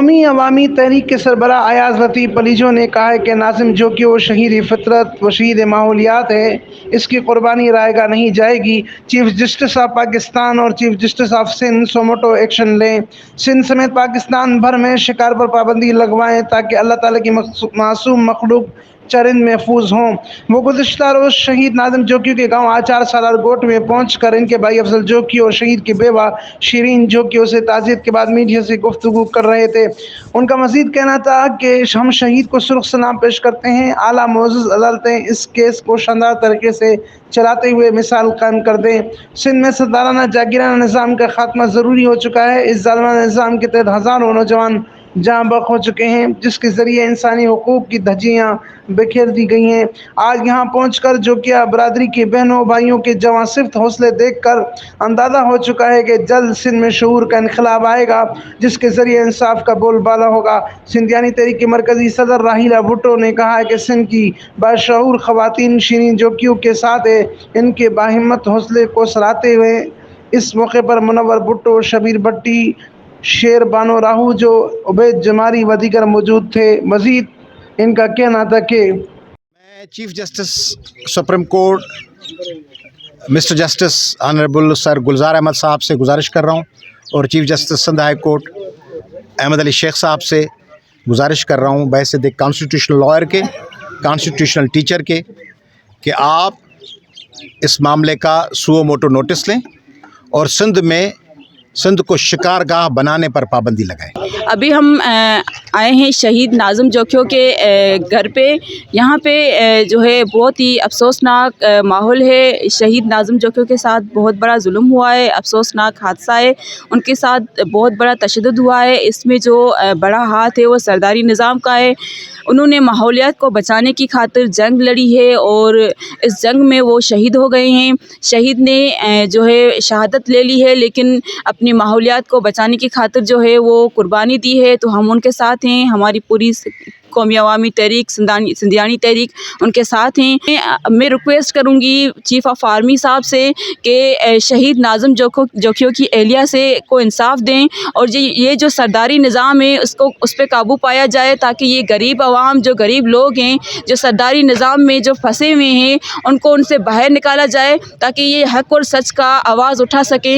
قومی عوامی تحریک کے سربراہ ایاز لطیف علیجو نے کہا ہے کہ ناظم جوکیو شہید فطرت و شہید ماحولیات ہے، اس کی قربانی رائے گاہ نہیں جائے گی۔ چیف جسٹس آف پاکستان اور chief justice of Sindh suo motu action لیں، سندھ سمیت پاکستان بھر میں شکار پر پابندی لگوائیں تاکہ اللہ تعالیٰ کی معصوم مخلوق چرند محفوظ ہوں۔ وہ گزشتہ روز شہید ناظم جوکیو کے گاؤں آچار سالار گوٹ میں پہنچ کر ان کے بھائی افضل جوکیو اور شہید کی بیوہ شیرین جوکیو سے تعزیت کے بعد میڈیا سے گفتگو کر رہے تھے۔ ان کا مزید کہنا تھا کہ ہم شہید کو سرخ سلام پیش کرتے ہیں، اعلیٰ معزز عدالتیں اس کیس کو شاندار طریقے سے چلاتے ہوئے مثال قائم کر دیں۔ سندھ میں سردارانہ جاگیرانہ نظام کا خاتمہ ضروری ہو چکا ہے۔ اس ظالمانہ نظام کے تحت ہزاروں نوجوان جاں بحق ہو چکے ہیں، جس کے ذریعے انسانی حقوق کی دھجیاں بکھیر دی گئی ہیں۔ آج یہاں پہنچ کر جوکیا برادری کے بہنوں بھائیوں کے جواں صفت حوصلے دیکھ کر اندازہ ہو چکا ہے کہ جلد سندھ میں شعور کا انقلاب آئے گا، جس کے ذریعے انصاف کا بول بالا ہوگا۔ سندھیانی تحریک کے مرکزی صدر راہیلہ بھٹو نے کہا ہے کہ سندھ کی باشعور خواتین شیرین جوکیو کے ساتھ ہیں۔ ان کے باہمت حوصلے کو سراہتے ہوئے اس موقع پر منور بھٹو، شبیر بھٹی، شیر بانو راہو جو، عبید جماری و دیگر موجود تھے۔ مزید ان کا کہنا تھا کہ میں chief justice supreme court mister justice honourable sir Gulzar Ahmed صاحب سے گزارش کر رہا ہوں، اور chief justice Sindh high court Ahmed Ali Shaikh صاحب سے گزارش کر رہا ہوں بحیثیت ایک کانسٹیٹیوشنل لائر کے، کانسٹیٹیوشنل ٹیچر کے، کہ آپ اس معاملے کا سو موٹو نوٹس لیں اور سندھ کو شکار گاہ بنانے پر پابندی لگائیں۔ ابھی ہم آئے ہیں شہید ناظم جوکیو کے گھر پہ۔ یہاں پہ جو ہے بہت ہی افسوسناک ماحول ہے۔ شہید ناظم جوکیو کے ساتھ بہت بڑا ظلم ہوا ہے، افسوسناک حادثہ ہے، ان کے ساتھ بہت بڑا تشدد ہوا ہے۔ اس میں جو بڑا ہاتھ ہے وہ سرداری نظام کا ہے۔ انہوں نے ماحولیات کو بچانے کی خاطر جنگ لڑی ہے اور اس جنگ میں وہ شہید ہو گئے ہیں۔ شہید نے جو ہے شہادت لے لی ہے، لیکن اپنی ماحولیات کو بچانے کی خاطر جو ہے وہ قربانی دی ہے، تو ہم ان کے ساتھ ہیں۔ ہماری پوری قومی عوامی تحریک، سندھیانی تحریک ان کے ساتھ ہیں۔ میں ریکویسٹ کروں گی چیف آف آرمی صاحب سے کہ شہید ناظم جوکیو کی اہلیہ سے کو انصاف دیں، اور یہ جو سرداری نظام ہے اس پہ قابو پایا جائے، تاکہ یہ غریب عوام، جو غریب لوگ ہیں، جو سرداری نظام میں جو پھنسے ہوئے ہیں، ان سے باہر نکالا جائے، تاکہ یہ حق اور سچ کا آواز اٹھا سکیں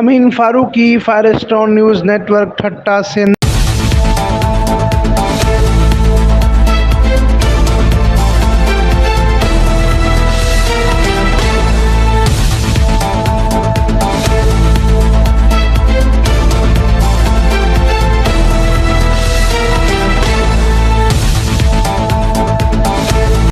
Amin Farooqui, Firestone news network, Thatta, Sindh.